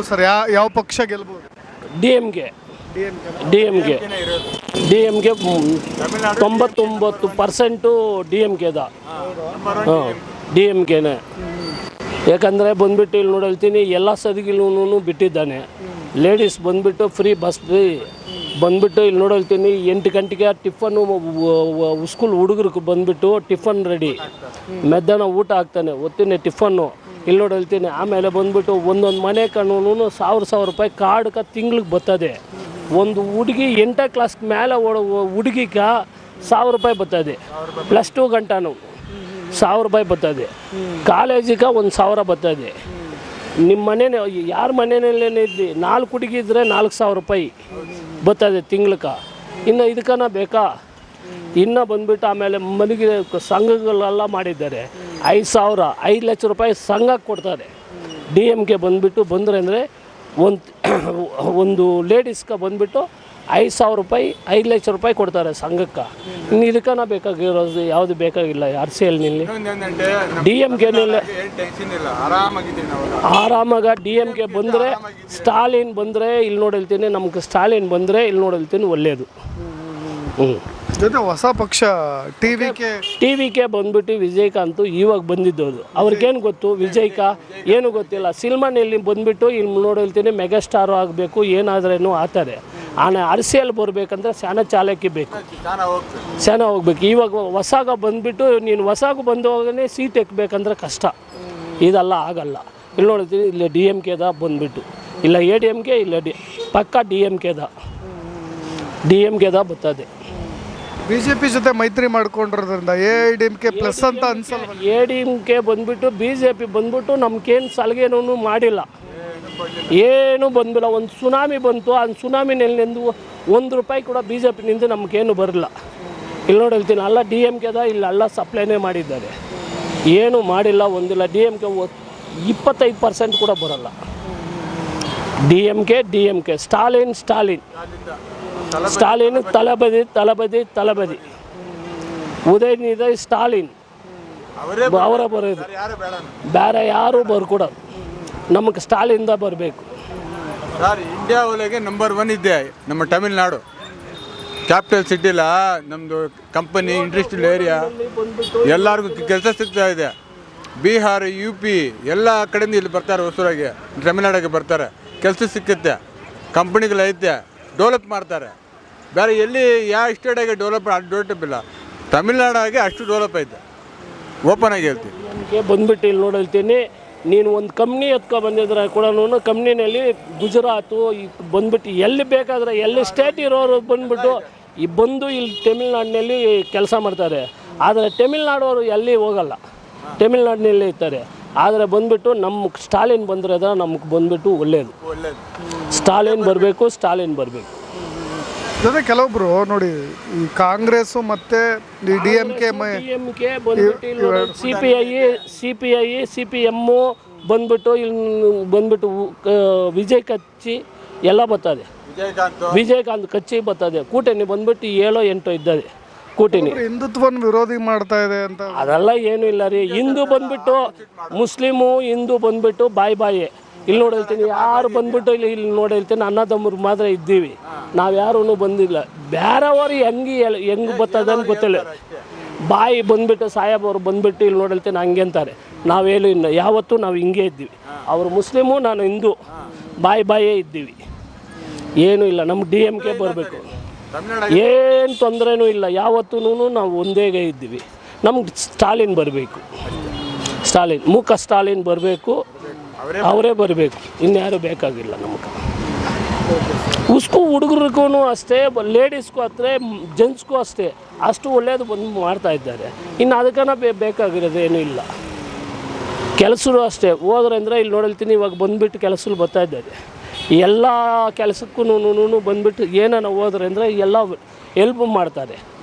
Sir ಯಾವ ಪಕ್ಷ ಗೆಲ್ಬಹುದು? D M K 99% D M ಕೆದ. ಡಿ ಎಮ್ ಕೆನೇ. ಯಾಕಂದರೆ ಬಂದುಬಿಟ್ಟು ಇಲ್ಲಿ ನೋಡಲ್ತೀನಿ ಎಲ್ಲ ಸದಿಗಿಲೂ ಬಿಟ್ಟಿದ್ದಾನೆ. ಲೇಡೀಸ್ ಬಂದುಬಿಟ್ಟು ಫ್ರೀ ಬಸ್ ಫ್ರೀ ಬಂದುಬಿಟ್ಟು ಇಲ್ಲಿ ನೋಡಲ್ತೀನಿ 8 ಗಂಟೆಗೆ ಟಿಫನ್ನು ಸ್ಕೂಲ್ ಹುಡುಗರಿಗೆ ಬಂದುಬಿಟ್ಟು ಟಿಫನ್ ರೆಡಿ, ಮಧ್ಯಾಹ್ನ ಊಟ ಹಾಕ್ತಾನೆ, ಹೊತ್ತಿನ ಟಿಫನ್ನು ಇಲ್ಲಿ ನೋಡಲ್ತೀನಿ. ಆಮೇಲೆ ಬಂದುಬಿಟ್ಟು ಒಂದೊಂದು ಮನೆ ಕಾನೂನು 1000 ರೂಪಾಯಿ ಕಾರ್ಡ್ಗೆ ತಿಂಗ್ಳಿಗೆ ಬರ್ತದೆ. ಒಂದು ಹುಡುಗಿ 8ನೇ ಕ್ಲಾಸ್ ಮೇಲೆ ಹುಡುಗಿಗೆ 1000 ರೂಪಾಯಿ ಬರ್ತದೆ. +2 ಗಂಟನೂ 1000 ರೂಪಾಯಿ ಬರ್ತದೆ. ಕಾಲೇಜಿಗೆ 1000 ಬರ್ತದೆ. ನಿಮ್ಮ ಮನೇನೆ ಯಾರ ಮನೆಯಲ್ಲೇನೇ ಇದ್ದಿ 4 ಹುಡುಗಿ ಇದ್ದರೆ 4000 ರೂಪಾಯಿ ಬರ್ತದೆ ತಿಂಗ್ಳಿಗೆ. ಇನ್ನು ಇದಕ್ಕನ ಬೇಕಾ? ಇನ್ನು ಬಂದುಬಿಟ್ಟು ಆಮೇಲೆ ಮನೆಗೆ ಸಂಘಗಳೆಲ್ಲ ಮಾಡಿದ್ದಾರೆ. 5 ಲಕ್ಷ ರೂಪಾಯಿ ಸಂಘಕ್ಕೆ ಕೊಡ್ತಾರೆ. ಡಿ ಎಮ್ ಕೆ ಬಂದುಬಿಟ್ಟು ಬಂದರೆ ಅಂದರೆ ಒಂದು ಲೇಡೀಸ್ಗೆ ಬಂದುಬಿಟ್ಟು 5,000 ರೂಪಾಯಿ 5 ಲಕ್ಷ ರೂಪಾಯಿ ಕೊಡ್ತಾರೆ ಸಂಘಕ್ಕೆ. ಇನ್ನು ಇದಕ್ಕನ ಬೇಕಾಗಿರೋದು ಯಾವುದು ಬೇಕಾಗಿಲ್ಲ. RCLನಲ್ಲಿ ಡಿ ಎಮ್ ಕೆನಲ್ಲಿ ಆರಾಮಾಗ ಡಿ ಎಮ್ ಕೆ ಬಂದರೆ, ಸ್ಟಾಲಿನ್ ಬಂದರೆ ಇಲ್ಲಿ ನೋಡಿಲ್ತೀನಿ, ನಮ್ಗೆ ಸ್ಟಾಲಿನ್ ಬಂದರೆ ಇಲ್ಲಿ ನೋಡಿಲ್ತೀನಿ ಒಳ್ಳೆಯದು. ಜೊತೆ ಹೊಸ ಪಕ್ಷ ಟಿ ವಿ ಕೆ ಬಂದ್ಬಿಟ್ಟು ವಿಜಯಕಾಂತ್ ಇವಾಗ ಬಂದಿದ್ದು. ಅವ್ರಿಗೇನು ಗೊತ್ತು? ವಿಜಯ್ಕ ಏನು ಗೊತ್ತಿಲ್ಲ. ಸಿನಿಮಾನಲ್ಲಿ ಬಂದುಬಿಟ್ಟು ಇಲ್ಲಿ ನೋಡಿಲ್ತೀನಿ ಮೆಗಾಸ್ಟಾರು ಆಗಬೇಕು, ಏನಾದ್ರೂ ಆತಾರೆ. ಆನೆ RCL ಬರಬೇಕಂದ್ರೆ ಸ್ಯಾನ ಚಾಲಕಿ ಬೇಕು, ಸ್ಯಾನ ಹೋಗ್ಬೇಕು. ಇವಾಗ ಹೊಸಾಗ ಬಂದುಬಿಟ್ಟು ನೀನು ಹೊಸಾಗ ಬಂದವಾಗನೇ ಸೀಟ್ ಎಕ್ಕಬೇಕಂದ್ರೆ ಕಷ್ಟ. ಇದೆಲ್ಲ ಆಗಲ್ಲ. ಇಲ್ಲಿ ನೋಡ್ತೀನಿ ಇಲ್ಲಿ ಡಿ ಎಮ್ ಕೆದ ಬಂದುಬಿಟ್ಟು, ಇಲ್ಲ ADMK, ಇಲ್ಲ ಪಕ್ಕ ಡಿ ಎಮ್ ಕೆದ ಬರ್ತದೆ. ಬಿಜೆಪಿ ಜೊತೆ ಮೈತ್ರಿ ಮಾಡ್ಕೊಂಡಿರೋದ್ರಿಂದ ADMK ಪ್ಲಸ್ ಅಂತ ಅನ್ಸಲ್ಲ. ADMK ಬಂದುಬಿಟ್ಟು BJP ಬಂದ್ಬಿಟ್ಟು ನಮ್ಗೇನು ಸಲಹೆನೂ ಮಾಡಿಲ್ಲ, ಏನು ಬಂದಿಲ್ಲ. ಒಂದು ಸುನಾಮಿ ಬಂತು, ಆ ಸುನಾಮಿನೆಂದು 1 ರೂಪಾಯಿ ಕೂಡ BJPನಿಂದ ನಮಗೇನು ಬರಲ್ಲ. ಇಲ್ಲಿ ನೋಡಿಲ್ತೀನಿ ಅಲ್ಲ ಡಿ ಎಮ್ ಕೆದ ಇಲ್ಲೆಲ್ಲ ಸಪ್ಲೈನೇ ಮಾಡಿದ್ದಾರೆ, ಏನೂ ಮಾಡಿಲ್ಲ, ಒಂದಿಲ್ಲ. DMK 25% ಕೂಡ ಬರಲ್ಲ. DMK ಸ್ಟಾಲಿನ್ ತಳಬದಿ ಉದಯನಿಧಿ ಸ್ಟಾಲಿನ್ ಅವರ ಬರೋದು, ಬೇರೆ ಯಾರು ಬರ್ಕೊಡೋದು. ನಮಗೆ ಸ್ಟಾಲಿನ್ದ ಬರಬೇಕು. ಸರ್, ಇಂಡಿಯಾ ಒಳಗೆ ನಂಬರ್ 1 ಇದೆ ನಮ್ಮ ತಮಿಳ್ನಾಡು. ಕ್ಯಾಪಿಟಲ್ ಸಿಟಿಲ ನಮ್ಮದು ಕಂಪನಿ, ಇಂಡಸ್ಟ್ರಿಯಲ್ ಏರಿಯಾ ಎಲ್ಲರಿಗೂ ಕೆಲಸ ಸಿಗ್ತಾ ಇದೆ. ಬಿಹಾರ, UP ಎಲ್ಲ ಕಡೆಯಿಂದ ಇಲ್ಲಿ ಬರ್ತಾರೆ, ಹೊಸೂರಾಗೆ ತಮಿಳ್ನಾಡಿಗೆ ಬರ್ತಾರೆ, ಕೆಲಸ ಸಿಕ್ಕುತ್ತೆ, ಕಂಪನಿಗಳೈತೆ, ಡೆವಲಪ್ ಮಾಡ್ತಾರೆ. ಬೇರೆ ಎಲ್ಲಿ ಯಾವ ಸ್ಟೇಟಾಗೆ ಡೆವಲಪ್ ಇಲ್ಲ, ತಮಿಳ್ನಾಡಾಗೆ ಅಷ್ಟು ಡೆವಲಪ್ ಐತೆ. ಓಪನ್ ಆಗಿ ಹೇಳ್ತೀನಿ. ಬಂದುಬಿಟ್ಟು ಇಲ್ಲಿ ನೋಡಿರ್ತೀನಿ, ನೀನು ಒಂದು ಕಂಪ್ನಿ ಎತ್ಕೊ ಬಂದಿದ್ರೆ ಕೂಡ ಕಂಪ್ನಿನಲ್ಲಿ ಗುಜರಾತು ಬಂದುಬಿಟ್ಟು ಎಲ್ಲಿ ಬೇಕಾದರೆ ಎಲ್ಲಿ ಸ್ಟೇಟ್ ಇರೋರು ಬಂದುಬಿಟ್ಟು ಬಂದು ಇಲ್ಲಿ ತಮಿಳ್ನಾಡಿನಲ್ಲಿ ಕೆಲಸ ಮಾಡ್ತಾರೆ. ಆದರೆ ತಮಿಳ್ನಾಡವರು ಎಲ್ಲಿ ಹೋಗಲ್ಲ, ತಮಿಳ್ನಾಡಿನಲ್ಲೇ ಇರ್ತಾರೆ. ಆದರೆ ಬಂದುಬಿಟ್ಟು ನಮ್ಮ ಸ್ಟಾಲಿನ್ ಬಂದರೆ ನಮಗೆ ಬಂದುಬಿಟ್ಟು ಒಳ್ಳೆಯದು. ಸ್ಟಾಲಿನ್ ಬರಬೇಕು. ಜೊತೆ ಕೆಲವೊಬ್ರು ನೋಡಿ, ಈ ಕಾಂಗ್ರೆಸ್ ಮತ್ತೆ DMK ಬಂದ್ಬಿಟ್ಟು CPI CPM ಬಂದ್ಬಿಟ್ಟು ಇಲ್ಲಿ ಬಂದ್ಬಿಟ್ಟು ವಿಜಯ್ ಕಚ್ಚಿ ಎಲ್ಲ ಬರ್ತದೆ. ವಿಜಯಕಾಂತ್ ಕಚ್ಚಿ ಬರ್ತದೆ. ಕೂಟಣಿ ಬಂದ್ಬಿಟ್ಟು 7-8 ಇದ್ದದೆ ಕೂಟಣಿ. ಹಿಂದುತ್ವನ ವಿರೋಧಿ ಮಾಡ್ತಾ ಇದೆ ಅಂತ ಅದೆಲ್ಲ ಏನೂ ಇಲ್ಲ ರೀ. ಹಿಂದೂ ಬಂದ್ಬಿಟ್ಟು ಮುಸ್ಲಿಮು, ಹಿಂದೂ ಬಂದ್ಬಿಟ್ಟು ಬಾಯಿ ಇಲ್ಲಿ ನೋಡಿರ್ತೀನಿ. ಯಾರು ಬಂದ್ಬಿಟ್ಟು ಇಲ್ಲಿ ನೋಡಿರ್ತೀನಿ ಅಣ್ಣತಮ್ಮರು ಮಾತ್ರ ಇದ್ದೀವಿ, ನಾವು ಯಾರೂ ಬಂದಿಲ್ಲ. ಬೇರೆಯವರು ಹೆಂಗೆ ಬರ್ತದೆ ಅಂತ ಗೊತ್ತಿಲ್ಲ. ಬಾಯಿ ಬಂದುಬಿಟ್ಟು ಸಾಹೇಬವ್ರು ಬಂದುಬಿಟ್ಟು ಇಲ್ಲಿ ನೋಡಿರ್ತೀನಿ ಹಂಗೆ ಅಂತಾರೆ. ನಾವೇನು ಇಲ್ಲ, ಯಾವತ್ತೂ ನಾವು ಹಿಂಗೆ ಇದ್ದೀವಿ. ಅವರು ಮುಸ್ಲಿಮು, ನಾನು ಹಿಂದೂ, ಬಾಯೇ ಇದ್ದೀವಿ. ಏನೂ ಇಲ್ಲ. ನಮ್ಮ DMK ಬರಬೇಕು, ಏನು ತೊಂದರೆನೂ ಇಲ್ಲ. ಯಾವತ್ತೂ ನಾವು ಒಂದೇ ಇದ್ದೀವಿ. ನಮ್ಗೆ ಸ್ಟಾಲಿನ್ ಬರಬೇಕು, ಸ್ಟಾಲಿನ್ ಬರಬೇಕು, ಅವರೇ ಬರಬೇಕು, ಇನ್ಯಾರೂ ಬೇಕಾಗಿಲ್ಲ ನಮಗೆ. ಉಸ್ಕು ಹುಡುಗರಿಗೂ ಅಷ್ಟೇ, ಲೇಡೀಸ್ಗೂ ಅಷ್ಟೇ, ಜೆಂಟ್ಸ್ಗೂ ಅಷ್ಟೇ, ಅಷ್ಟು ಒಳ್ಳೆಯದು ಬಂದು ಮಾಡ್ತಾ ಇದ್ದಾರೆ. ಇನ್ನು ಅದಕ್ಕನ ಬೇಕಾಗಿರೋದು ಏನೂ ಇಲ್ಲ. ಕೆಲಸರು ಅಷ್ಟೇ ಹೋದ್ರೆ ಅಂದರೆ ಇಲ್ಲಿ ನೋಡಿರ್ತೀನಿ ಇವಾಗ ಬಂದುಬಿಟ್ಟು ಕೆಲಸಗಳು ಬರ್ತಾ ಇದ್ದಾರೆ. ಎಲ್ಲ ಕೆಲಸಕ್ಕೂ ಬಂದುಬಿಟ್ಟು ಏನಾನ ಹೋದ್ರೆ ಅಂದರೆ ಎಲ್ಲ ಹೆಲ್ಪ್ ಮಾಡ್ತಾರೆ.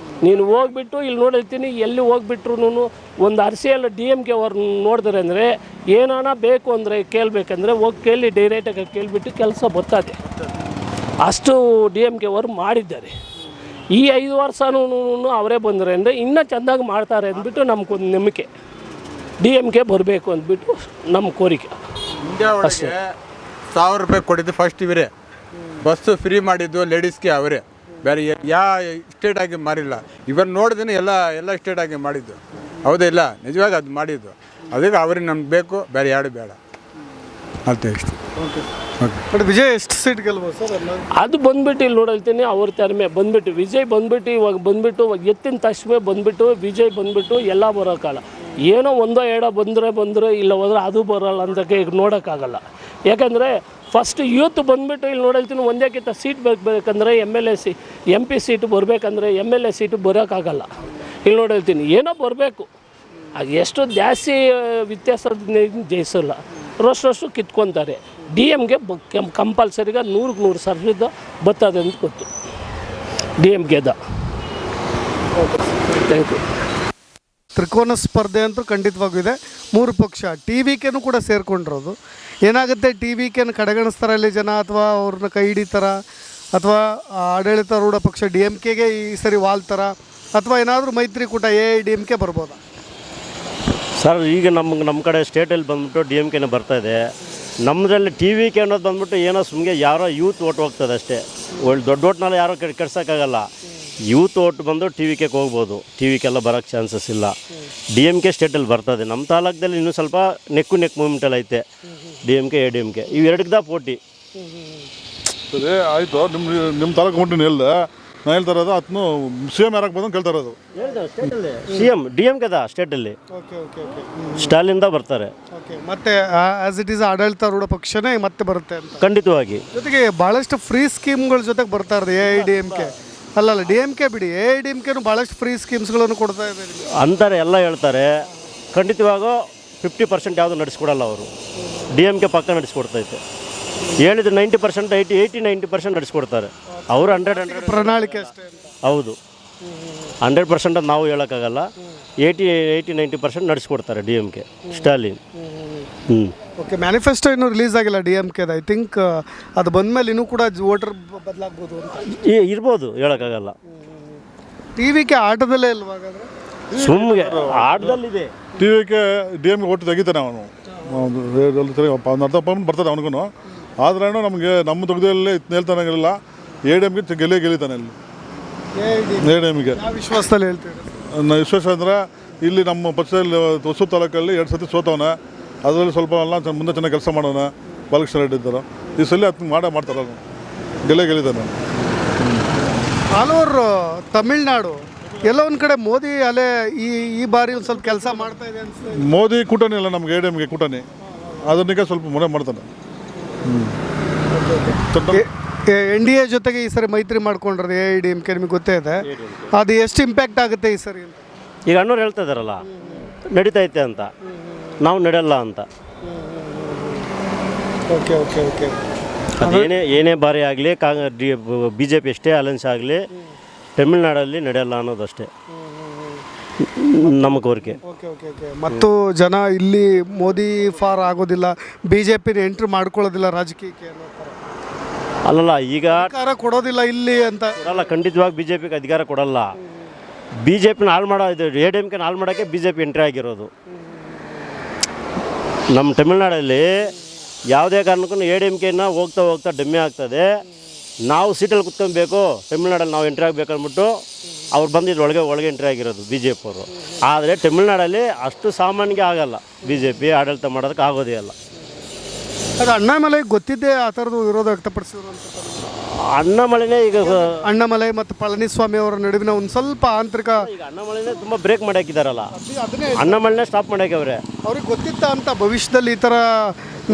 ನೀನು ಹೋಗ್ಬಿಟ್ಟು ಇಲ್ಲಿ ನೋಡಿರ್ತೀನಿ ಎಲ್ಲಿ ಹೋಗ್ಬಿಟ್ರು ಒಂದು RCL DMK ಅವ್ರು ನೋಡಿದ್ರೆ ಅಂದರೆ ಏನಾನ ಬೇಕು ಅಂದರೆ ಕೇಳಬೇಕಂದ್ರೆ ಹೋಗಿ ಕೇಳಿ, ಡೈರೆಕ್ಟಾಗಿ ಕೇಳಿಬಿಟ್ಟು ಕೆಲಸ ಬರ್ತದೆ. ಅಷ್ಟು DMK ಅವರು ಮಾಡಿದ್ದಾರೆ. ಈ 5 ವರ್ಷನೂ ಅವರೇ ಬಂದರೆ ಅಂದರೆ ಇನ್ನೂ ಚೆಂದಾಗಿ ಮಾಡ್ತಾರೆ ಅಂದ್ಬಿಟ್ಟು ನಮಗೊಂದು ನಂಬಿಕೆ. DMK ಬರಬೇಕು ಅಂದ್ಬಿಟ್ಟು ನಮ್ಮ ಕೋರಿಕೆ ಅಷ್ಟೇ. 1000 ರೂಪಾಯಿ ಕೊಟ್ಟಿದ್ದು ಫಸ್ಟ್ ಇವರೇ. ಬಸ್ಸು ಫ್ರೀ ಮಾಡಿದ್ದು ಲೇಡೀಸ್ಗೆ ಅವರೇ, ಬೇರೆ ಯಾವ ಸ್ಟೇಟ್ ಆಗಿ ಮಾರಿಲ್ಲ. ಇವರು ನೋಡಿದ್ರೆ ಎಲ್ಲ ಸ್ಟೇಟ್ ಆಗಿ ಮಾಡಿದ್ದು, ಹೌದೇ ಇಲ್ಲ? ನಿಜವಾಗಿ ಅದು ಮಾಡಿದ್ದು. ಅದಕ್ಕೆ ಅವ್ರಿಗೆ ನಮ್ಗೆ ಬೇಕು, ಬೇರೆ ಯಾರು ಬೇಡ ಅಂತ ಇಷ್ಟು. ಬಟ್ ವಿಜಯ್ ಎಷ್ಟು ಸೀಟ್ ಗೆಲ್ಬೋದು ಸರ್? ಅದು ಬಂದ್ಬಿಟ್ಟು ಇಲ್ಲಿ ನೋಡಲ್ತೀನಿ ಅವ್ರ ತರಮೆ ಬಂದ್ಬಿಟ್ಟು ವಿಜಯ್ ಬಂದ್ಬಿಟ್ಟು ಇವಾಗ ಬಂದ್ಬಿಟ್ಟು ಎತ್ತಿನ ತಕ್ಷಣ ಬಂದ್ಬಿಟ್ಟು ವಿಜಯ್ ಬಂದ್ಬಿಟ್ಟು ಎಲ್ಲ ಬರೋಕ್ಕಲ್ಲ. ಏನೋ ಒಂದೋ ಎರಡೋ ಬಂದರೆ ಇಲ್ಲ ಹೋದ್ರೆ ಅದು ಬರೋಲ್ಲ ಅಂತ ಈಗ ನೋಡೋಕ್ಕಾಗಲ್ಲ. ಯಾಕಂದರೆ ಫಸ್ಟ್ ಯೂತ್ ಬಂದ್ಬಿಟ್ಟು ಇಲ್ಲಿ ನೋಡಲ್ತೀನಿ ಒಂದೇಕ್ಕಿಂತ ಸೀಟ್ ಬೇಕಂದ್ರೆ MP ಸೀಟು ಬರಬೇಕಂದ್ರೆ MLA ಸೀಟು ಬರೋಕ್ಕಾಗಲ್ಲ. ಇಲ್ಲಿ ನೋಡಲ್ತೀನಿ ಏನೋ ಬರಬೇಕು, ಅದು ಎಷ್ಟು ಜಾಸ್ತಿ ವ್ಯತ್ಯಾಸದಿಂದ ಜಯಿಸಲ್ಲ, ರಷ್ಟು ಕಿತ್ಕೊತಾರೆ. DMಗೆ ಕಂಪಲ್ಸರಿಗ 100% ಬರ್ತದೆ ಅಂತ ಗೊತ್ತು. DMಗೆದ. Thank you. ತ್ರಿಕೋನ ಸ್ಪರ್ಧೆ ಅಂತೂ ಖಂಡಿತವಾಗೂ ಇದೆ. 3 ಪಕ್ಷ TVKನೂ ಕೂಡ ಸೇರಿಕೊಂಡಿರೋದು. ಏನಾಗುತ್ತೆ, TVKನ ಕಡೆಗಣಿಸ್ತಾರೆ ಅಲ್ಲಿ ಜನ, ಅಥವಾ ಅವ್ರನ್ನ ಕೈ ಹಿಡಿತಾರ, ಅಥವಾ ಆಡಳಿತಾರೂಢ ಪಕ್ಷ DMKಗೆ ಈ ಸರಿ ವಾಲ್ತಾರ, ಅಥವಾ ಏನಾದರೂ ಮೈತ್ರಿಕೂಟ AIDMK ಬರ್ಬೋದಾ ಸರ್? ಈಗ ನಮ್ಮ ಕಡೆ ಸ್ಟೇಟಲ್ಲಿ ಬಂದ್ಬಿಟ್ಟು DMKನೇ ಬರ್ತಾಯಿದೆ. ನಮ್ಮದ್ರಲ್ಲಿ TVK ಅನ್ನೋದು ಬಂದ್ಬಿಟ್ಟು ಏನೋ ಸುಮ್ಮನೆ ಯಾರೋ ಯೂತ್ ಓಟ್ ಹೋಗ್ತದೆ ಅಷ್ಟೇ. ಒಳ್ಳೆ ದೊಡ್ಡ ಓಟ್ನೆಲ್ಲ ಯಾರೋ ಕೆಡ್ಸೋಕ್ಕಾಗಲ್ಲ. ಯೂತ್ ಓಟ್ ಬಂದು TVKಗೆ ಹೋಗ್ಬೋದು, TVKೆಲ್ಲ ಬರೋಕ್ಕೆ ಚಾನ್ಸಸ್ ಇಲ್ಲ. DMK ಸ್ಟೇಟಲ್ಲಿ ಬರ್ತದೆ. ನಮ್ಮ ತಾಲೂಕದಲ್ಲಿ ಇನ್ನೂ ಸ್ವಲ್ಪ ನೆಕ್ಕು ಮೂಮೆಂಟಲ್ಲಿ ಐತೆ. DMK AIDMK ಇವೆರಡಕ್ಕದ ಪೋಟಿ. ಸರಿ ಆಯಿತು. ನಿಮ್ಮ ತಾಲೂಕು ಮುಟ್ಟಿನ ಹೇಳ್ದೆ, ನಾನು ಹೇಳ್ತಾ ಇರೋದು ಅದನ್ನು CM ಯಾರಕ್ಕೆ ಬಂದು ಕೇಳ್ತಾ ಇರೋದು. CM DMKದ ಸ್ಟೇಟಲ್ಲಿ ಸ್ಟಾಲಿಂದ ಬರ್ತಾರೆ. ಮತ್ತೆ ಆಸ್ ಇಟ್ ಈಸ್ ಆಡಳಿತಾರೂಢ ಪಕ್ಷನೇ ಮತ್ತೆ ಬರುತ್ತೆ ಅಂತ. ಖಂಡಿತವಾಗಿ. ಜೊತೆಗೆ ಭಾಳಷ್ಟು ಫ್ರೀ ಸ್ಕೀಮ್ಗಳ ಜೊತೆಗೆ ಬರ್ತಾ ಇರೋದು AIDMK. ಅಲ್ಲಲ್ಲ, DMK ಬಿಡಿ, AIDMKನೂ ಭಾಳಷ್ಟು ಫ್ರೀ ಸ್ಕೀಮ್ಸ್ಗಳನ್ನು ಕೊಡ್ತಾ ಇದೆ ಅಂತಾರೆ, ಎಲ್ಲ ಹೇಳ್ತಾರೆ. ಖಂಡಿತವಾಗೂ 50% ಯಾವುದು ನಡೆಸ್ಕೊಡಲ್ಲ ಅವರು. DMK ಪಕ್ಕ ನಡೆಸ್ಕೊಡ್ತೈತೆ. ಹೇಳಿದ್ರೆ 90%, 80-90% ನಡೆಸ್ಕೊಡ್ತಾರೆ ಅವರು. 100 ಪ್ರಣಾಳಿಕೆ ಅಷ್ಟೇ. ಹೌದು, 100% ನಾವು ಹೇಳೋಕ್ಕಾಗಲ್ಲ. 80-90% ನಡೆಸ್ಕೊಡ್ತಾರೆ DMK ಸ್ಟಾಲಿನ್. ಓಕೆ, ಮ್ಯಾನಿಫೆಸ್ಟೋ ಇನ್ನೂ ರಿಲೀಸ್ ಆಗಿಲ್ಲ DMKದು. ಐ ಥಿಂಕ್ ಅದು ಬಂದಮೇಲೆ ಇನ್ನೂ ಕೂಡ ವೋಟರ್ ಬದಲಾಗ್ಬೋದು ಅಂತ ಇರ್ಬೋದು, ಹೇಳೋಕ್ಕಾಗಲ್ಲ. TVK ಆಟದಲ್ಲೇ ಇಲ್ವಾಗಾದ್ರೆ? ಸುಮ್ಮನೆ ಆಟದಲ್ಲಿದೆ. TVK DMK ಒಟ್ಟು ತೆಗಿತಾನೆ ಅವನು. ಒಂದು ಅರ್ಧ ಪರ್ಮೆಂಟ್ ಬರ್ತದೆ ಅವನಿಗೂ. ಆದ್ರೂ ನಮಗೆ ನಮ್ಮ ದುಗ್ಗದಲ್ಲಿ ಹೇಳ್ತಾನಿಲ್ಲ, AIDMK ಗೆಲ್ಲಿತಾನೆ ಅಲ್ಲಿ. AIDMK ವಿಶ್ವಾಸದಲ್ಲಿ ಹೇಳ್ತೀವಿ. ವಿಶ್ವಾಸ ಅಂದರೆ ಇಲ್ಲಿ ನಮ್ಮ ಪಕ್ಷದಲ್ಲಿ ಹೊಸೂರು ತಾಲೂಕಲ್ಲಿ 2 ಸತಿ ಸೋತವನ. ಅದರಲ್ಲಿ ಸ್ವಲ್ಪ ಎಲ್ಲ ಮುಂದೆ ಚೆನ್ನಾಗಿ ಕೆಲಸ ಮಾಡೋಣ. ಬಾಲಕೃಷ್ಣ ರೆಡ್ಡಿ ಇದ್ದಾರೆ. ಈ ಸಲ ಅದನ್ನ ಮಾಡ್ತಾರೆ, ಗೆಲ್ಲಿತಾನೆ. ಆಲ್ ಓವರ್ ತಮಿಳ್ನಾಡು ಎಲ್ಲ ಒಂದು ಕಡೆ ಮೋದಿ ಅಲೆ ಈ ಬಾರಿ ಒಂದು ಸ್ವಲ್ಪ ಕೆಲಸ ಮಾಡ್ತಾ ಇದೆ ಅನ್ಸುತ್ತೆ. ಮೋದಿ ಕೂಟನಿ ಇಲ್ಲ ನಮ್ಗೆ, AIDMK ಕೂಟನಿ. ಅದನ್ನೀಗ ಸ್ವಲ್ಪ ಮೊರೆ ಮಾಡ್ತಾನೆ. NDA ಜೊತೆಗೆ ಈ ಸರಿ ಮೈತ್ರಿ ಮಾಡ್ಕೊಂಡ್ರೆ AIDMK ನಿಮಗೆ ಗೊತ್ತೇ ಇದೆ. ಅದು ಎಷ್ಟು ಇಂಪ್ಯಾಕ್ಟ್ ಆಗುತ್ತೆ ಈ ಸರಿ? ಈಗ ಅಣ್ಣವ್ರು ಹೇಳ್ತಾ ಇದ್ದಾರಲ್ಲ, ನಡೀತೈತೆ ಅಂತ, ನಾವು ನಡೆಯಲ್ಲ ಅಂತ. Okay okay okay. ಏನೇ ಬಾರಿ ಆಗಲಿ, BJP ಎಷ್ಟೇ ಅಲಯನ್ಸ್ ಆಗಲಿ, ತಮಿಳ್ನಾಡಲ್ಲಿ ನಡೆಯಲ್ಲ ಅನ್ನೋದಷ್ಟೇ ನಮ್ಮ ಕೋರಿಕೆ. Okay okay okay. ಮತ್ತು ಜನ ಇಲ್ಲಿ ಮೋದಿ ಫಾರ್ ಆಗೋದಿಲ್ಲ, BJPನ ಎಂಟ್ರಿ ಮಾಡ್ಕೊಳ್ಳೋದಿಲ್ಲ ರಾಜಕೀಯಕ್ಕೆ ಅನ್ನೋ ಥರ. ಅಲ್ಲಲ್ಲ, ಈಗ ಅಧಿಕಾರ ಕೊಡೋದಿಲ್ಲ ಇಲ್ಲಿ ಅಂತ ಕೊಡಲ್ಲ. ಖಂಡಿತವಾಗಿ BJPಗೆ ಅಧಿಕಾರ ಕೊಡಲ್ಲ. BJPನ ಹಾಳು ಮಾಡೋ ಇದು AIDMKನ ಹಾಳು ಮಾಡೋಕ್ಕೆ BJP ಎಂಟ್ರಿ ಆಗಿರೋದು. ನಮ್ಮ ತಮಿಳ್ನಾಡಲ್ಲಿ ಯಾವುದೇ ಕಾರಣಕ್ಕೂ AIDMKನ ಹೋಗ್ತಾ ಡಮ್ಮಿ ಆಗ್ತದೆ. ನಾವು ಸೀಟಲ್ಲಿ ಕುತ್ಕೊಬೇಕು, ತಮಿಳ್ನಾಡಲ್ಲಿ ನಾವು ಎಂಟ್ರಿ ಆಗಬೇಕು ಅಂದ್ಬಿಟ್ಟು ಅವ್ರು ಬಂದಿದ್ದು ಒಳಗೆ ಎಂಟ್ರಿ ಆಗಿರೋದು BJP ಅವರು. ಆದರೆ ತಮಿಳ್ನಾಡಲ್ಲಿ ಅಷ್ಟು ಸಾಮಾನ್ಯಗೆ ಆಗಲ್ಲ. BJP ಆಡಳಿತ ಮಾಡೋದಕ್ಕೆ ಆಗೋದೇ ಇಲ್ಲ. ಅದು ಅಣ್ಣಾಮಲೈ ಗೊತ್ತಿದ್ದೇ ಆ ಥರದ್ದು ವಿರೋಧ ವ್ಯಕ್ತಪಡಿಸಿದ್ರು ಅಂತ. ಅಣ್ಣಾಮಲೈನೇ ಈಗ ಅಣ್ಣಾಮಲೈ ಮತ್ತು ಪಳನಿಸ್ವಾಮಿ ಅವರ ನಡುವಿನ ಒಂದು ಸ್ವಲ್ಪ ಆಂತರಿಕ, ಈಗ ಅಣ್ಣಾಮಲೈನೇ ತುಂಬ ಬ್ರೇಕ್ ಮಾಡಿ ಹಾಕಿದಾರಲ್ಲ, ಅಣ್ಣಾಮಲೈನೇ ಸ್ಟಾಪ್ ಮಾಡಿ ಹಾಕವ್ರೆ. ಅವ್ರಿಗೆ ಗೊತ್ತಿತ್ತ ಅಂತ ಭವಿಷ್ಯದಲ್ಲಿ ಈ ಥರ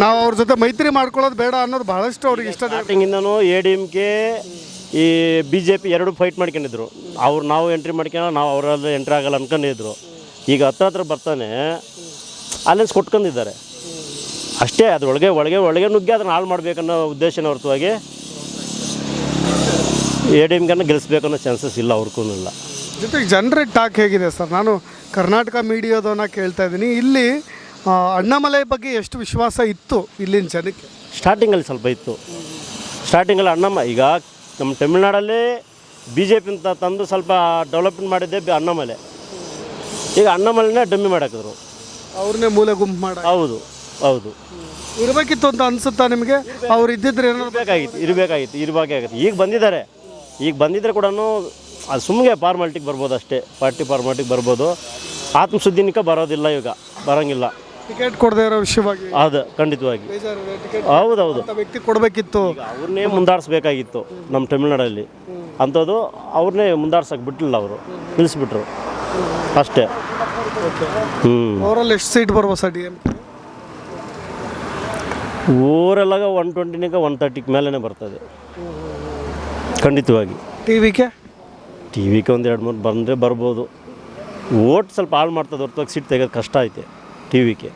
ನಾವು ಅವ್ರ ಜೊತೆ ಮೈತ್ರಿ ಮಾಡ್ಕೊಳ್ಳೋದು ಬೇಡ ಅನ್ನೋದು ಬಹಳಷ್ಟು ಅವ್ರಿಗೆ ಇಷ್ಟ. ಸ್ಟಾರ್ಟಿಂಗಿಂದನೂ AIDMK ಈ BJP ಎರಡು ಫೈಟ್ ಮಾಡ್ಕೊಂಡಿದ್ರು. ನಾವು ಎಂಟ್ರಿ ಮಾಡ್ಕೊಂಡು ನಾವು ಅವರಲ್ಲಿ ಎಂಟ್ರಿ ಆಗಲ್ಲ ಅನ್ಕೊಂಡಿದ್ರು. ಈಗ ಹತ್ರ ಬರ್ತಾನೆ ಅಲೆನ್ಸ್ ಕೊಟ್ಕೊಂಡಿದ್ದಾರೆ ಅಷ್ಟೇ. ಅದ್ರ ಒಳಗೆ ನುಗ್ಗಿ ಅದನ್ನು ಹಾಳು ಮಾಡಬೇಕನ್ನೋ ಉದ್ದೇಶನ ಹೊರತುವಾಗಿ AIDMKನ ಗೆಲ್ಲಿಸ್ಬೇಕನ್ನೋ ಚಾನ್ಸಸ್ ಇಲ್ಲ, ಅವ್ರಿಗೂ ಇಲ್ಲ. ಜೊತೆಗೆ ಜನರ ಟಾಕ್ ಹೇಗಿದೆ ಸರ್? ನಾನು ಕರ್ನಾಟಕ ಮೀಡಿಯಾದವನ್ನ ಕೇಳ್ತಾ ಇದ್ದೀನಿ, ಇಲ್ಲಿ ಅಣ್ಣಾಮಲೈ ಬಗ್ಗೆ ಎಷ್ಟು ವಿಶ್ವಾಸ ಇತ್ತು ಇಲ್ಲಿನ ಜನಕ್ಕೆ? ಸ್ಟಾರ್ಟಿಂಗಲ್ಲಿ ಸ್ವಲ್ಪ ಇತ್ತು. ಸ್ಟಾರ್ಟಿಂಗಲ್ಲಿ ಈಗ ನಮ್ಮ ತಮಿಳ್ನಾಡಲ್ಲಿ BJP ಅಂತ ತಂದು ಸ್ವಲ್ಪ ಡೆವಲಪ್ಮೆಂಟ್ ಮಾಡಿದ್ದೆ ಅಣ್ಣಾಮಲೈ. ಈಗ ಅಣ್ಣಾಮಲೈನೇ ಡಮ್ಮಿ ಮಾಡಾಕಿದ್ರು, ಅವ್ರನ್ನೇ ಮೂಲೆ ಗುಂಪು ಮಾಡಿ. ಹೌದು. ಇರಬೇಕಿತ್ತು ಅಂತ ಅನ್ಸುತ್ತಾ ನಿಮಗೆ? ಅವ್ರು ಇದ್ದಿದ್ರೆ ಏನಾದ್ರು ಇರಬೇಕಾಗಿತ್ತು ಈಗ ಬಂದಿದ್ರೆ ಕೂಡ ಅದು ಸುಮ್ಮನೆ ಫಾರ್ಮಾಲಿಟಿಗೆ ಬರ್ಬೋದು ಅಷ್ಟೇ, ಪಾರ್ಟಿ ಫಾರ್ಮಾಲಿಟಿಗೆ ಬರ್ಬೋದು. ಆತ್ಮಶುದ್ಧಿನಿಕ ಬರೋದಿಲ್ಲ, ಈಗ ಬರೋಂಗಿಲ್ಲ. ಟಿಕೆಟ್ ಕೊಡದೇ ಇರೋ ವಿಷಯವಾಗಿ ಅದು ಖಂಡಿತವಾಗಿ ಹೌದೌದು. ವ್ಯಕ್ತಿ ಕೊಡಬೇಕಿತ್ತು. ಅವ್ರನ್ನೇ ಮುಂದಾಡಿಸ್ಬೇಕಾಗಿತ್ತು ನಮ್ಮ ತಮಿಳ್ನಾಡಲ್ಲಿ. ಅಂಥದ್ದು ಅವ್ರನ್ನೇ ಮುಂದಾಡ್ಸಕ್ಕೆ ಬಿಟ್ಟಿಲ್ಲ, ಅವರು ನಿಲ್ಲಿಸ್ಬಿಟ್ರು ಅಷ್ಟೇ. ಅವರಲ್ಲಿ ಎಷ್ಟು ಸೀಟ್ ಬರ್ಬೋದು ಸರ್ ಡಿ ಎಂ ಕೆ? ಊರೆಲ್ಲಾಗ 120 130 ಮೇಲೇ ಬರ್ತದೆ ಖಂಡಿತವಾಗಿ. ಟಿ ವಿಗೆ ಒಂದು 2-3 ಬಂದರೆ ಬರ್ಬೋದು. ಓಟ್ ಸ್ವಲ್ಪ ಹಾಳು ಮಾಡ್ತದೆ ಹೊರತಾಗಿ ಸೀಟ್ ತೆಗೆಯೋದು ಕಷ್ಟ ಐತೆ. ಟಿ ವಿಗೆ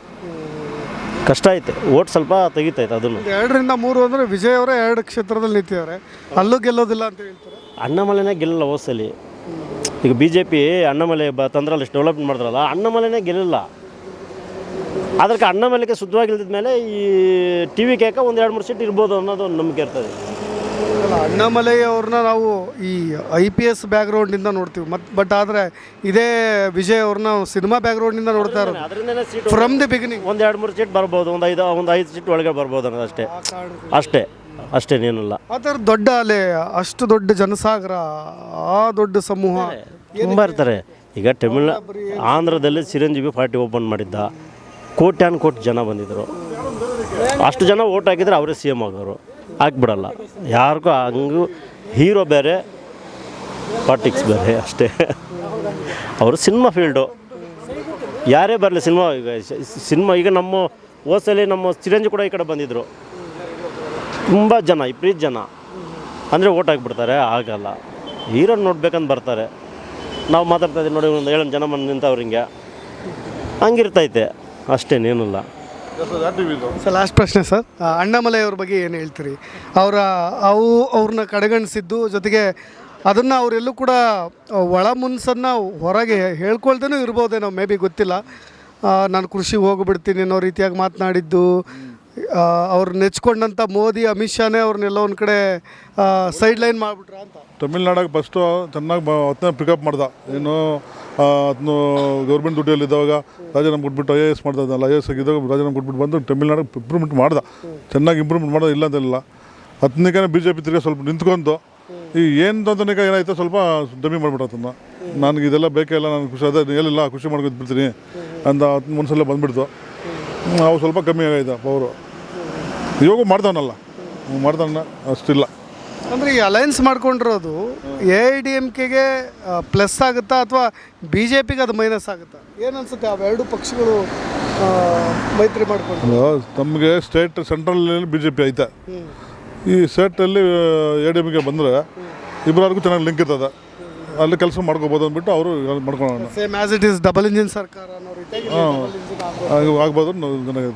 ಕಷ್ಟ ಐತೆ, ಓಟ್ ಸ್ವಲ್ಪ ತೆಗಿತೈತೆ. ಅದನ್ನು 2-3 ಅಂದರೆ ವಿಜಯ್ ಅವರೇ 2 ಕ್ಷೇತ್ರದಲ್ಲಿ ನಿಂತಿದ್ದಾರೆ, ಅಲ್ಲೂ ಗೆಲ್ಲೋದಿಲ್ಲ ಅಂತ ಹೇಳ್ತಾರೆ. ಅಣ್ಣಾಮಲೈನೇ ಗೆಲ್ಲಲ್ಲ ಹೋಸಲಿ. ಈಗ BJP ಅಣ್ಣಾಮಲೈ ತಂದ್ರಲ್ಲಿ ಎಷ್ಟು ಡೆವಲಪ್ಮೆಂಟ್ ಮಾಡಿದ್ರಲ್ಲ, ಅಣ್ಣಾಮಲೈನೇ ಗೆಲ್ಲಿಲ್ಲ. ಅದಕ್ಕೆ ಅಣ್ಣಾಮಲೈಗೆ ಶುದ್ಧವಾಗಿ ಇಲ್ದಿದ ಮೇಲೆ ಈ ಟಿ ವಿ ಕೇಕ ಒಂದು 2-3 ಸೀಟ್ ಇರ್ಬೋದು ಅನ್ನೋದು ಒಂದು ನಂಬಿಕೆ ಇರ್ತದೆ. ಅಣ್ಣಾಮಲೈ ಅವ್ರನ್ನ ನಾವು ಈ IPS ಬ್ಯಾಕ್ಗ್ರೌಂಡಿಂದ ನೋಡ್ತೀವಿ, ಬಟ್ ಆದರೆ ಇದೇ ವಿಜಯ್ ಅವ್ರನ್ನ ಸಿನಿಮಾ ಬ್ಯಾಕ್ಗ್ರೌಂಡಿಂದ ನೋಡ್ತಾ ಇರೋದು. ಅದರಿಂದನೇ ಸೀಟ್ ಫ್ರಮ್ ದಿ ಬಿಗಿನಿಂಗ್ ಒಂದು 2-3 ಸೀಟ್ ಬರ್ಬೋದು, ಒಂದು 5 ಸೀಟ್ ಒಳಗೆ ಬರ್ಬೋದು ಅನ್ನೋದು ಅಷ್ಟೇನೇನಿಲ್ಲ. ಆ ಥರ ದೊಡ್ಡ ಅಲೆ, ಅಷ್ಟು ದೊಡ್ಡ ಜನಸಾಗರ, ಆ ದೊಡ್ಡ ಸಮೂಹ ತುಂಬ ಇರ್ತಾರೆ. ಈಗ ಆಂಧ್ರದಲ್ಲಿ ಚಿರಂಜೀವಿ ಪಾರ್ಟಿ ಓಪನ್ ಮಾಡಿದ್ದ, ಕೋಟಿ ಜನ ಬಂದಿದ್ದರು. ಅಷ್ಟು ಜನ ಓಟ್ ಹಾಕಿದ್ರೆ ಅವರೇ CM ಆಗೋರು. ಹಾಕ್ಬಿಡಲ್ಲ ಯಾರಿಗೂ, ಹಂಗೂ ಹೀರೋ ಬೇರೆ ಪಾಲಿಟಿಕ್ಸ್ ಬೇರೆ ಅಷ್ಟೇ. ಅವರು ಸಿನಿಮಾ ಫೀಲ್ಡು, ಯಾರೇ ಬರಲಿ ಸಿನಿಮಾ ಈಗ ನಮ್ಮ ಹೋಸಲಿ ನಮ್ಮ ಚಿರಂಜಿ ಕೂಡ ಈ ಕಡೆ ಬಂದಿದ್ದರು. ತುಂಬ ಜನ, 20 ಜನ ಅಂದರೆ ಓಟ್ ಹಾಕ್ಬಿಡ್ತಾರೆ. ಆಗಲ್ಲ, ಹೀರೋನ ನೋಡ್ಬೇಕಂತ ಬರ್ತಾರೆ. ನಾವು ಮಾತಾಡ್ತಾ ಇದ್ದೀವಿ ನೋಡಿ, ಒಂದು 7 ಜನ ಬಂದು ನಿಂತವ್ರು, ಹಿಂಗೆ ಹಂಗಿರ್ತೈತೆ ಅಷ್ಟೇನೇನಿಲ್ಲ. ಸರ್ ಲಾಸ್ಟ್ ಪ್ರಶ್ನೆ ಸರ್, ಅಣ್ಣಾಮಲೈ ಅವ್ರ ಬಗ್ಗೆ ಏನು ಹೇಳ್ತೀರಿ? ಅವ್ರನ್ನ ಕಡೆಗಣಿಸಿದ್ದು, ಜೊತೆಗೆ ಅದನ್ನು ಅವರೆಲ್ಲೂ ಕೂಡ ಒಳ ಮುನ್ಸನ್ನು ಹೊರಗೆ ಹೇಳ್ಕೊಳ್ದೇನೂ ಇರ್ಬೋದೇನೋ, ಮೇ ಬಿ ಗೊತ್ತಿಲ್ಲ. ನಾನು ಕೃಷಿಗೆ ಹೋಗ್ಬಿಡ್ತೀನಿ ಅನ್ನೋ ರೀತಿಯಾಗಿ ಮಾತನಾಡಿದ್ದು, ಅವ್ರು ನೆಚ್ಕೊಂಡಂಥ ಮೋದಿ ಅಮಿತ್ ಶಾನೇ ಅವ್ರನ್ನೆಲ್ಲ ಒಂದು ಕಡೆ ಸೈಡ್ ಲೈನ್ ಮಾಡಿಬಿಟ್ರ ಅಂತ. ತಮಿಳ್ನಾಡಾಗ ಫಸ್ಟು ಚೆನ್ನಾಗಿ ಅದನ್ನ ಪಿಕಪ್ ಮಾಡ್ದ. ಏನು ಅದನ್ನು ಗೌರ್ಮೆಂಟ್ ದುಡ್ಡಿಯಲ್ಲಿದ್ದಾಗ ರಾಜೀನಾಮೆ ಕೊಟ್ಬಿಟ್ಟು IAS ಮಾಡ್ದಲ್ಲ, IAS ಆಗಿದ್ದಾಗ ರಾಜೀನಾಮೆ ಕೊಟ್ಬಿಟ್ಟು ಬಂದು ತಮಿಳ್ನಾಡಿಗೆ ಇಂಪ್ರೂವ್ಮೆಂಟ್ ಮಾಡ್ದ, ಚೆನ್ನಾಗಿ ಇಂಪ್ರೂವ್ಮೆಂಟ್ ಮಾಡೋದು ಇಲ್ಲ ಅಂತೆಲ್ಲ. ಅದನ್ನೇ BJP ತಿರ್ಗಿ ಸ್ವಲ್ಪ ನಿಂತ್ಕೊಂಡು ಈ ಏನು ತಂತನಿಕ ಏನಾಯ್ತು ಸ್ವಲ್ಪ ಡಮ್ಮಿ ಮಾಡಿಬಿಟ್ಟದನ್ನ. ನನಗೆ ಇದೆಲ್ಲ ಬೇಕೇ ಇಲ್ಲ, ನನಗೆ ಖುಷಿ ಅದೇ ಹೇಳಿಲ್ಲ, ಖುಷಿ ಮಾಡ್ಕೊಂಡು ಬಿಡ್ತೀನಿ ಅಂತ ಮನಸ್ಸಲ್ಲೇ ಬಂದುಬಿಡ್ತು. ಅವು ಸ್ವಲ್ಪ ಕಮ್ಮಿ ಆಗೈತೆ ಅವರು. ಯೋಗ ಮಾಡ್ತಾವನಲ್ಲ, ಮಾಡ್ತಾನ ಅಷ್ಟಿಲ್ಲ. ಅಂದರೆ ಈ ಅಲೈನ್ಸ್ ಮಾಡ್ಕೊಂಡಿರೋದು AIADMKಗೆ ಪ್ಲಸ್ ಆಗುತ್ತಾ ಅಥವಾ BJPಗೆ ಅದು ಮೈನಸ್ ಆಗುತ್ತಾ? ಏನನ್ಸುತ್ತೆ ಅವೆರಡು ಪಕ್ಷಗಳು ಮೈತ್ರಿ ಮಾಡ್ಕೊಂಡು? ನಮಗೆ ಸ್ಟೇಟ್ ಸೆಂಟ್ರಲಲ್ಲಿ BJP ಐತೆ, ಈ ಸ್ಟೇಟಲ್ಲಿ AIADMK ಬಂದರೆ ಇಬ್ಬರಿಗೂ ಚೆನ್ನಾಗಿ ಲಿಂಕ್ ಇರ್ತದೆ, ಅಲ್ಲಿ ಕೆಲಸ ಮಾಡ್ಕೋಬೋದು ಅಂದ್ಬಿಟ್ಟು ಅವರು ಮಾಡ್ಕೊಳ್ಳೋಣ. Same as it is double engine ಸರ್ಕಾರ ಅನ್ನೋ ರೀತಿಯಾಗಿ ಆಗ್ಬೋದು ನನಗೆ.